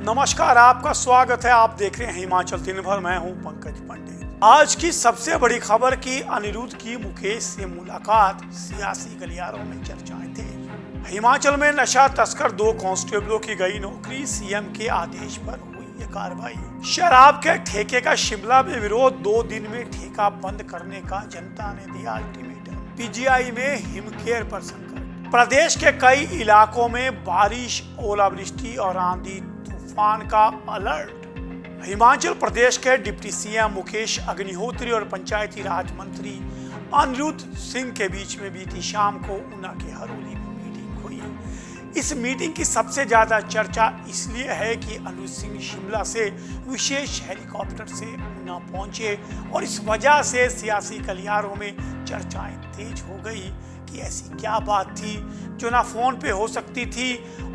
नमस्कार, आपका स्वागत है। आप देख रहे हैं हिमाचल दिन भर। मैं हूं पंकज पांडे। आज की सबसे बड़ी खबर की अनिरुद्ध की मुकेश से मुलाकात सियासी गलियारों में चर्चाएं थे। हिमाचल में नशा तस्कर 2 कांस्टेबलों की गई नौकरी, सीएम के आदेश पर हुई ये कार्रवाई। शराब के ठेके का शिमला में विरोध, 2 दिन में ठेका बंद करने का जनता ने दिया अल्टीमेटम। पीजीआई में हिमकेयर पर संकट। प्रदेश के कई इलाकों में बारिश, ओलावृष्टि और आंधी तूफान का अलर्ट। हिमाचल प्रदेश के डिप्टी सीएम मुकेश अग्निहोत्री और पंचायती राज मंत्री अनिरुद्ध सिंह के बीच में बीती शाम को ऊना के हरोली में मीटिंग हुई। इस मीटिंग की सबसे ज्यादा चर्चा इसलिए है कि अनिरुद्ध सिंह शिमला से विशेष हेलीकॉप्टर से ऊना पहुंचे और इस वजह से सियासी गलियारों में चर्चाएं तेज हो गई कि ऐसी क्या बात थी जो ना फोन पे हो सकती थी।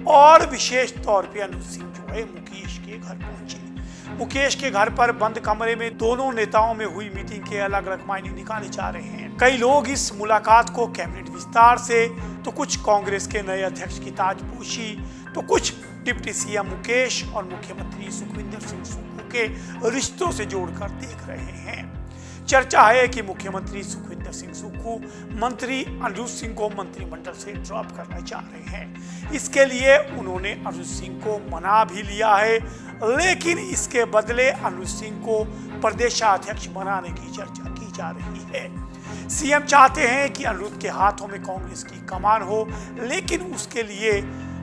और विशेष तौर पे अनिरुद्ध सिंह जो है मुकेश के घर पहुंचे। मुकेश के घर पर बंद कमरे में दोनों नेताओं में हुई मीटिंग के अलग अलग मायने निकाले जा रहे हैं। कई लोग इस मुलाकात को कैबिनेट विस्तार से, तो कुछ कांग्रेस के नए अध्यक्ष की ताजपोशी, तो कुछ डिप्टी सीएम मुकेश और मुख्यमंत्री सुखविंदर सिंह सुक्खू के रिश्तों से जोड़कर देख रहे हैं। चर्चा है कि मुख्यमंत्री सुखविंदर सिंह सुक्खू मंत्री अनिरुद्ध सिंह को मंत्रिमंडल से ड्रॉप करना चाह रहे हैं। इसके लिए उन्होंने अनिरुद्ध सिंह को मना भी लिया है, लेकिन इसके बदले अनिरुद्ध सिंह को प्रदेशाध्यक्ष बनाने की चर्चा की जा रही है। सीएम चाहते हैं कि अनिरुद्ध के हाथों में कांग्रेस की कमान हो, लेकिन उसके लिए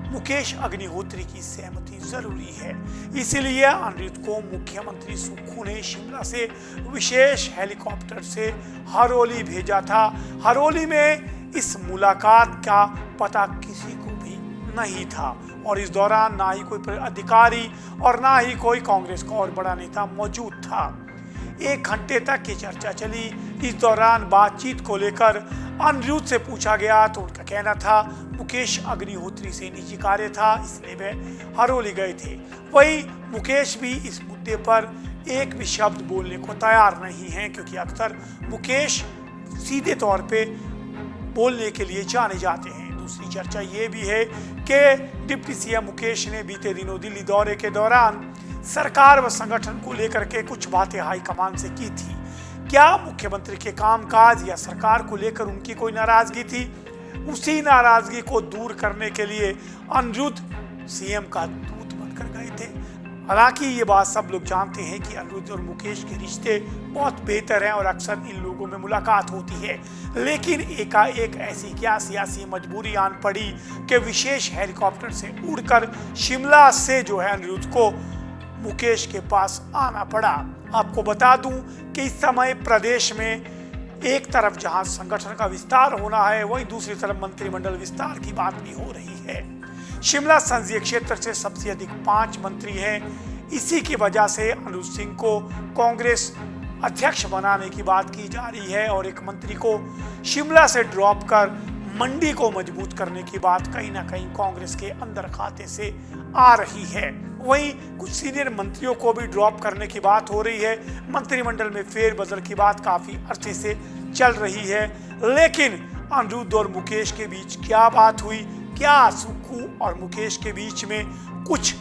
मुकेश अग्निहोत्री की सहमति जरूरी है। इसीलिए अनिरुद्ध को मुख्यमंत्री सुक्खू ने शिमला से विशेष हेलीकॉप्टर से हरोली भेजा था। हरोली में इस मुलाकात का पता किसी को भी नहीं था और इस दौरान ना ही कोई अधिकारी और ना ही कोई कांग्रेस का और बड़ा नेता मौजूद था। 1 घंटे तक ये चर्चा चली। इस दौरान बातचीत को लेकर अनिरुद्ध से पूछा गया तो उनका कहना था मुकेश अग्निहोत्री से निजी कार्य था, इसलिए वे हरोली गए थे। वही मुकेश भी इस मुद्दे पर एक भी शब्द बोलने को तैयार नहीं है, क्योंकि अक्सर मुकेश सीधे तौर पे बोलने के लिए जाने जाते हैं। दूसरी चर्चा ये भी है कि डिप्टी सीएम मुकेश ने बीते दिनों दिल्ली दौरे के दौरान सरकार व संगठन को लेकर के कुछ बातें हाईकमान से की थी। क्या मुख्यमंत्री के कामकाज या सरकार को लेकर उनकी कोई नाराजगी थी? उसी नाराजगी को दूर करने के लिए अनिरुद्ध सीएम का दूत बनकर गए थे। हालांकि ये बात सब लोग जानते हैं कि अनिरुद्ध और मुकेश के रिश्ते बहुत बेहतर हैं और अक्सर इन लोगों में मुलाकात होती है, लेकिन एकाएक ऐसी क्या सियासी मजबूरी आन पड़ी कि विशेष हेलीकॉप्टर से उड़कर शिमला से जो है अनिरुद्ध को मुकेश के पास आना पड़ा। आपको बता दूं कि इस समय प्रदेश में एक तरफ जहां संगठन का विस्तार होना है, वहीं दूसरी तरफ मंत्रिमंडल विस्तार की बात भी हो रही है। शिमला संसदीय क्षेत्र से सबसे अधिक 5 मंत्री हैं। इसी की वजह से अनिरुद्ध सिंह को कांग्रेस अध्यक्ष बनाने की बात की जा रही है और एक मंत्री को शिमला से ड्रॉप कर मंडी को मजबूत करने की बात कहीं ना कहीं कांग्रेस के अंदर खाते से आ रही है। वहीं कुछ सीनियर मंत्रियों को भी ड्रॉप करने की बात हो रही है। मंत्रिमंडल में फेरबदल की बात काफी अरसे से चल रही है, लेकिन अनिरुद्ध और मुकेश के बीच क्या बात हुई? क्या सुक्खू और मुकेश के बीच में कुछ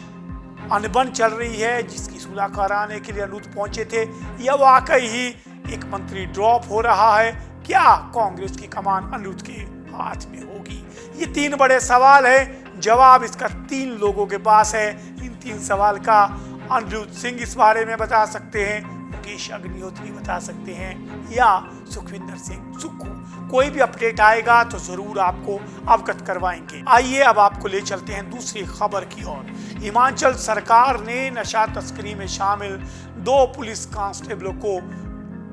अनबन चल रही है जिसकी सुलह कराने के लिए अनिरुद्ध पहुंचे थे, या वाकई ही एक मंत्री ड्रॉप हो रहा है? क्या कांग्रेस की कमान अनिरुद्ध के हाथ में होगी? ये 3 बड़े सवाल है। जवाब इसका 3 लोगों के पास है। इन 3 सवाल का अनिरुद्ध सिंह इस बारे में बता सकते हैं, मुकेश अग्निहोत्री बता सकते हैं, या सुखविंदर सिंह सुक्खू। कोई भी अपडेट आएगा तो जरूर आपको अवगत करवाएंगे। आइए अब आपको ले चलते हैं दूसरी खबर की ओर। हिमाचल सरकार ने नशा तस्करी में शामिल 2 पुलिस कांस्टेबलों को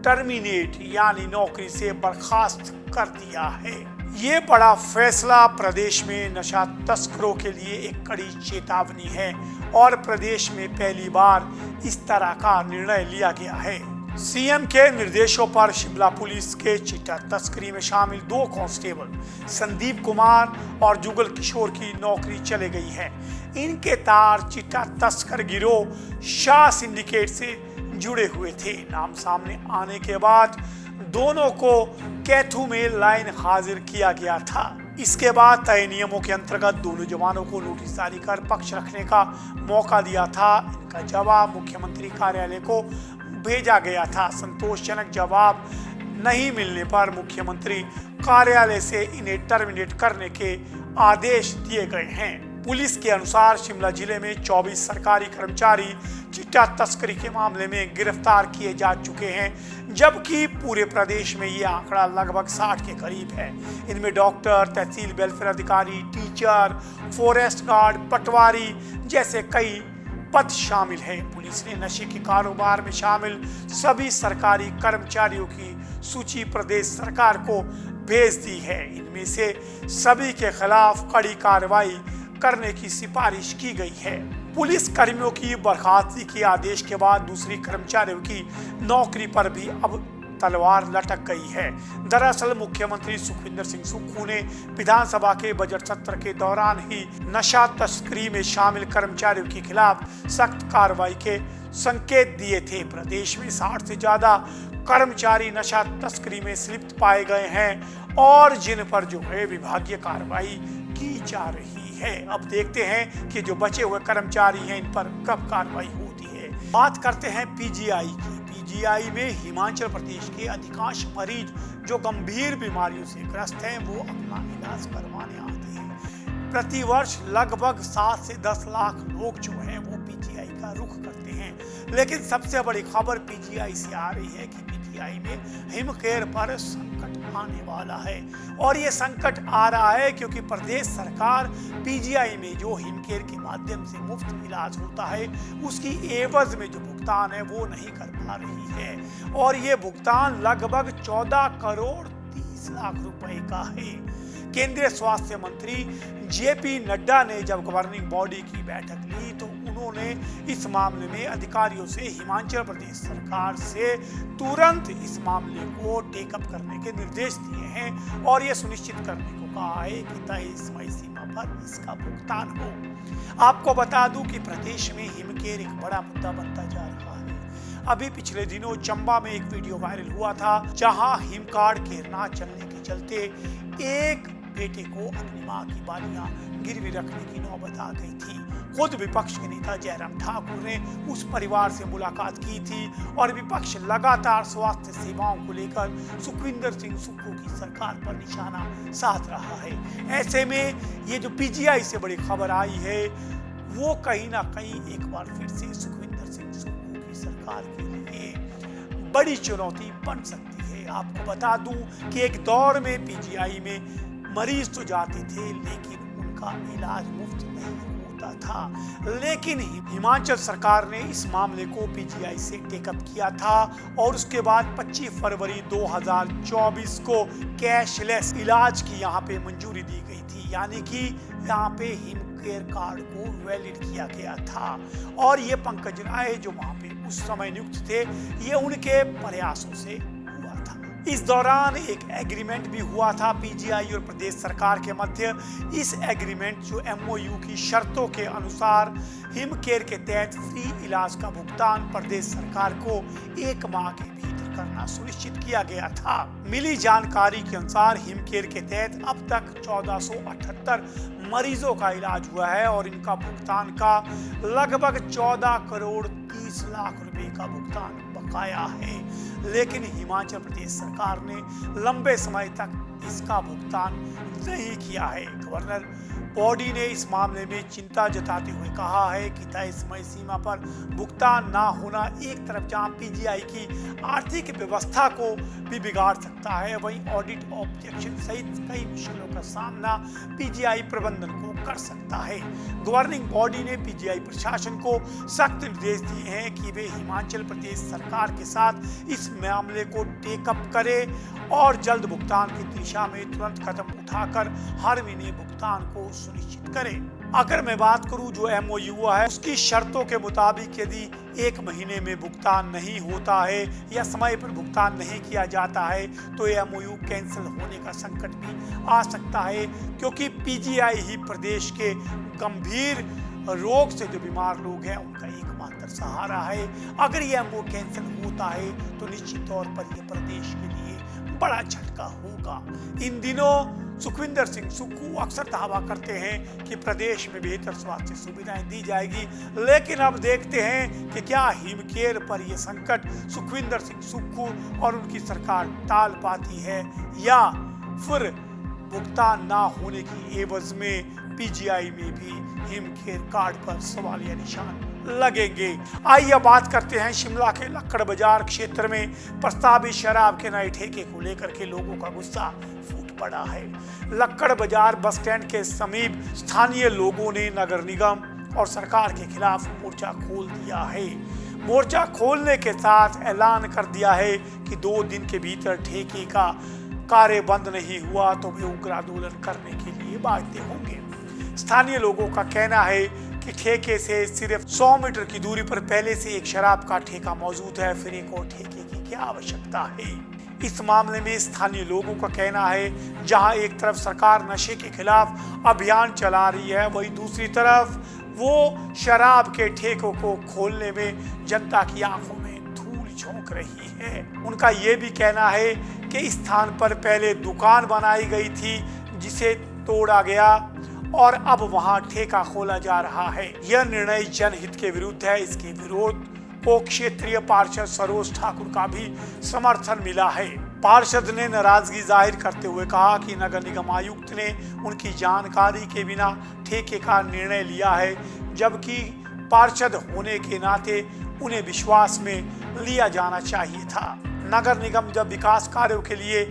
टर्मिनेट यानी नौकरी से बर्खास्त कर दिया है। ये बड़ा फैसला प्रदेश में नशा तस्करों के लिए एक कड़ी चेतावनी है और प्रदेश में पहली बार इस तरह का निर्णय लिया गया है। सीएम के निर्देशों पर शिमला पुलिस के चिट्टा तस्करी में शामिल 2 कांस्टेबल संदीप कुमार और जुगल किशोर की नौकरी चले गई है। इनके तार चिट्टा तस्कर गिरोह शाह सिंडिकेट से जुड़े हुए थे। नाम सामने आने के बाद दोनों को कैथू में लाइन हाजिर किया गया था। इसके बाद तय नियमों के अंतर्गत दोनों जवानों को नोटिस जारी कर पक्ष रखने का मौका दिया था। इनका जवाब मुख्यमंत्री कार्यालय को भेजा गया था। संतोषजनक जवाब नहीं मिलने पर मुख्यमंत्री कार्यालय से इन्हें टर्मिनेट करने के आदेश दिए गए हैं। पुलिस के अनुसार शिमला जिले में 24 सरकारी कर्मचारी चिट्टा तस्करी के मामले में गिरफ्तार किए जा चुके हैं, जबकि पूरे प्रदेश में ये आंकड़ा लगभग 60 के करीब है। इनमें डॉक्टर, तहसील वेलफेयर अधिकारी, टीचर, फॉरेस्ट गार्ड, पटवारी जैसे कई पद शामिल हैं। पुलिस ने नशे के कारोबार में शामिल सभी सरकारी कर्मचारियों की सूची प्रदेश सरकार को भेज दी है। इनमें से सभी के खिलाफ कड़ी कार्रवाई करने की सिफारिश की गई है। पुलिस कर्मियों की बर्खास्तगी के आदेश के बाद दूसरी कर्मचारियों की नौकरी पर भी अब तलवार लटक गई है। दरअसल मुख्यमंत्री सुखविंदर सिंह सुक्खू ने विधानसभा के बजट सत्र के दौरान ही नशा तस्करी में शामिल कर्मचारियों के खिलाफ सख्त कार्रवाई के संकेत दिए थे। प्रदेश में 60 से ज्यादा कर्मचारी नशा तस्करी में संलिप्त पाए गए हैं और जिन पर जो है विभागीय कार्रवाई की जा रही है। अब देखते हैं कि जो बचे हुए कर्मचारी हैं इन पर कब कार्रवाई होती है। बात करते हैं पीजीआई की। पीजीआई में हिमाचल प्रदेश के अधिकांश मरीज जो गंभीर बीमारियों से ग्रस्त हैं वो अपना इलाज करवाने आते हैं। प्रतिवर्ष लगभग 7 से 10 लाख लोग जो हैं वो पीजीआई का रुख करते हैं। लेकिन सबसे बड़ी खबर पीजीआई से आ रही है कि पीजीआई में हिमकेयर पर संकट आने वाला है। और ये संकट आ रहा है क्योंकि प्रदेश सरकार पीजीआई में जो हिमकेयर के माध्यम से मुफ्त इलाज होता है उसकी एवज में जो भुगतान है वो नहीं कर पा रही है। और ये भुगतान लगभग 14 करोड़ 30 लाख रुपए का है। केंद्रीय स्वास्थ्य मंत्री जेपी नड्डा ने जब गवर्निंग बॉडी की बैठक ली तो उन्होंने इस मामले में अधिकारियों से हिमाचल प्रदेश सरकार से तुरंत इस मामले को टेकअप करने के निर्देश दिए हैं और ये सुनिश्चित करने को कहा है कि तय समय सीमा पर इसका भुगतान हो। आपको बता दूं कि प्रदेश में हिमकेयर एक बड़ा मुद्दा बनता जा रहा है। अभी पिछले दिनों चंबा में एक वीडियो वायरल हुआ था जहां हिमकार्ड के ना चलने के चलते एक बेटे को अपनी मां की बालियां गिरवी रखने की नौबत आ गई थी। खुद विपक्ष के नेता जयराम ठाकुर ने उस परिवार से मुलाकात की थी और विपक्ष लगातार स्वास्थ्य सेवाओं को लेकर सुखविंदर सिंह सुक्खू की सरकार पर निशाना साध रहा है। ऐसे में ये जो पीजीआई से बड़ी खबर आई है वो कहीं ना कहीं एक बार फिर से सुखविंदर सिंह सुक्खू की सरकार के लिए बड़ी चुनौती बन सकती है। आपको बता दूं कि एक दौर में पीजीआई में मरीज तो जाते थे लेकिन उनका इलाज मुफ्त नहीं होता था। लेकिन हिमाचल सरकार ने इस मामले को पीजीआई से टेकअप किया था और उसके बाद 25 फरवरी 2024 को कैशलेस इलाज की यहाँ पे मंजूरी दी गई थी। यानी कि यहाँ पे हिमकेयर कार्ड को वैलिड किया गया था और ये पंकज राय जो वहाँ पे उस समय नियुक्त थे ये उनके प्रयासों से हुआ था। इस दौरान एक एग्रीमेंट भी हुआ था पीजीआई और प्रदेश सरकार के मध्य। इस एग्रीमेंट जो एमओयू की शर्तों के अनुसार हिमकेयर के तहत फ्री इलाज का भुगतान प्रदेश सरकार को 1 माह के भीतर करना सुनिश्चित किया गया था। मिली जानकारी के अनुसार हिमकेयर के तहत अब तक 1478 मरीजों का इलाज हुआ है और इनका भुगतान का लगभग 14 करोड़ 30 लाख रुपए का भुगतान बकाया है। लेकिन हिमाचल प्रदेश सरकार ने लंबे समय तक इसका भुगतान नहीं किया है। गवर्नर बॉडी ने इस मामले में चिंता जताते हुए कहा है कि तय समय सीमा पर भुगतान ना होना एक तरफ जहां पीजीआई की आर्थिक व्यवस्था को भी बिगाड़ सकता है, वहीं ऑडिट ऑब्जेक्शन सहित कई मुश्किलों का सामना पीजीआई प्रबंधन को कर सकता है। गवर्निंग बॉडी ने पीजीआई प्रशासन को सख्त निर्देश दिए हैं कि वे हिमाचल प्रदेश सरकार के साथ इस मामले को टेकअप करे और जल्द भुगतान की दिशा में तुरंत कदम उठाकर हर महीने भुगतान को सुनिश्चित करें। अगर मैं बात करूं जो एमओयू है उसकी शर्तों के मुताबिक यदि 1 महीने में भुगतान नहीं होता है या समय पर भुगतान नहीं किया जाता है तो एमओयू कैंसिल होने का संकट भी आ सकता है, क्योंकि पीजीआई ही प्रदेश के गंभीर रोग से जो बीमार लोग हैं उनका एकमात्र सहारा है। अगर ये एमओयू कैंसिल होता है तो निश्चित तौर पर यह प्रदेश के लिए बड़ा झटका होगा। इन दिनों सुखविंदर सिंह सुक्खू अक्सर दावा करते हैं कि प्रदेश में बेहतर स्वास्थ्य सुविधाएं दी जाएगी, लेकिन अब देखते हैं कि क्या हिमकेयर पर यह संकट सुखविंदर सिंह सुक्खू और उनकी सरकार टाल पाती है या फिर भुगतान ना होने की एवज में पीजीआई में भी हिमकेयर कार्ड पर सवालिया निशान लगेंगे। आइए बात करते हैं शिमला के लक्कड़ बाजार क्षेत्र में प्रस्तावित शराब के नए ठेके को लेकर के लोगों का गुस्सा फूट पड़ा है। लक्कड़ बाजार बस स्टैंड के समीप स्थानीय लोगों ने नगर निगम और सरकार के खिलाफ मोर्चा खोल दिया है। मोर्चा खोलने के साथ ऐलान कर दिया है कि 2 दिन के भीतर ठेके का कार्य बंद नहीं हुआ तो वे उग्र आंदोलन करने के लिए बाध्य होंगे। स्थानीय लोगों का कहना है कि ठेके से सिर्फ 100 मीटर की दूरी पर पहले से एक शराब का ठेका मौजूद है, फिर एक और ठेके की क्या आवश्यकता है। इस मामले में स्थानीय लोगों का कहना है जहां एक तरफ सरकार नशे के खिलाफ अभियान चला रही है, वहीं दूसरी तरफ वो शराब के ठेकों को खोलने में जनता की आंखों में धूल झोंक रही है। उनका ये भी कहना है कि इस स्थान पर पहले दुकान बनाई गई थी जिसे तोड़ा गया और अब वहां ठेका खोला जा रहा है। यह निर्णय जनहित के विरुद्ध है। इसके विरोध को क्षेत्रीय पार्षद सरोज ठाकुर का भी समर्थन मिला है। पार्षद ने नाराजगी जाहिर करते हुए कहा कि नगर निगम आयुक्त ने उनकी जानकारी के बिना ठेके का निर्णय लिया है, जबकि पार्षद होने के नाते उन्हें विश्वास में लिया जाना चाहिए था। नगर निगम जब विकास कार्यों के लिए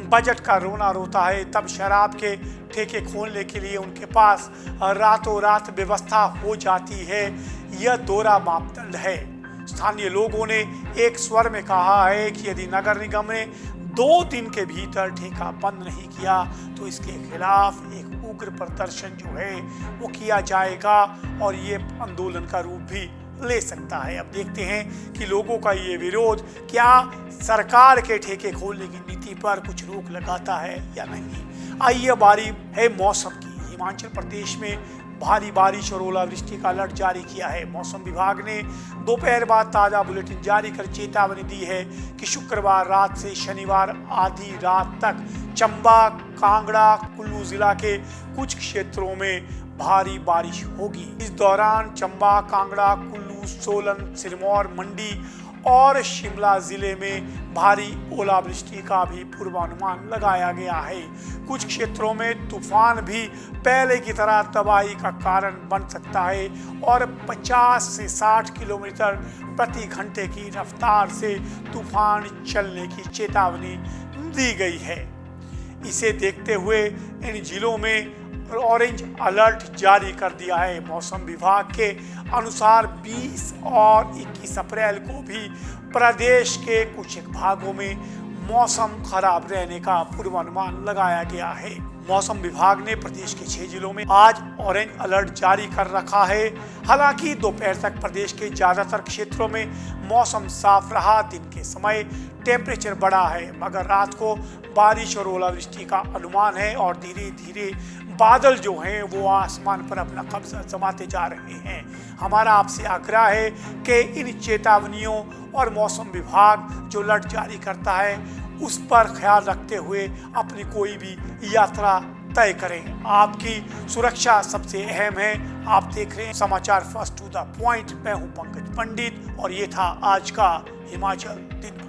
बजट का रोना रोता है, तब शराब के ठेके खोलने के लिए उनके पास रातों रात व्यवस्था हो जाती है। यह दोहरा मापदंड है। स्थानीय लोगों ने एक स्वर में कहा है कि यदि नगर निगम ने 2 दिन के भीतर ठेका बंद नहीं किया तो इसके खिलाफ एक उग्र प्रदर्शन जो है वो किया जाएगा और ये आंदोलन का रूप भी ले सकता है। अब देखते हैं कि लोगों का ये विरोध क्या सरकार के ठेके खोलने की नीति पर कुछ रोक लगाता है या नहीं। आइए बारी है मौसम की। हिमाचल प्रदेश में भारी बारिश और ओलावृष्टि का अलर्ट जारी किया है। मौसम विभाग ने दोपहर बाद ताज़ा बुलेटिन जारी कर चेतावनी दी है कि शुक्रवार रात से शनिवार आधी रात तक चंबा, कांगड़ा, कुल्लू जिला के कुछ क्षेत्रों में भारी बारिश होगी। इस दौरान चंबा, कांगड़ा, कुल्लू, सोलन, सिरमौर, मंडी और शिमला जिले में भारी ओलावृष्टि का भी पूर्वानुमान लगाया गया है। कुछ क्षेत्रों में तूफान भी पहले की तरह तबाही का कारण बन सकता है और 50 से 60 किलोमीटर प्रति घंटे की रफ्तार से तूफान चलने की चेतावनी दी गई है। इसे देखते हुए इन जिलों में ऑरेंज अलर्ट जारी कर दिया है। मौसम विभाग के अनुसार 20 और 21 अप्रैल को भी प्रदेश के कुछ भागों में मौसम खराब रहने का पूर्वानुमान लगाया गया है। मौसम विभाग ने प्रदेश के 6 जिलों में आज ऑरेंज अलर्ट जारी कर रखा है। हालांकि दोपहर तक प्रदेश के ज्यादातर क्षेत्रों में मौसम साफ रहा। दिन के समय टेम्परेचर बढ़ा है, मगर रात को बारिश और ओलावृष्टि का अनुमान है और धीरे धीरे बादल जो हैं वो आसमान पर अपना कब्जा जमाते जा रहे हैं। हमारा आपसे आग्रह है कि इन चेतावनियों और मौसम विभाग जो अलर्ट जारी करता है उस पर ख्याल रखते हुए अपनी कोई भी यात्रा तय करें। आपकी सुरक्षा सबसे अहम है। आप देख रहे हैं समाचार फर्स्ट टू द पॉइंट। मैं हूं पंकज पंडित और ये था आज का हिमाचल दिन।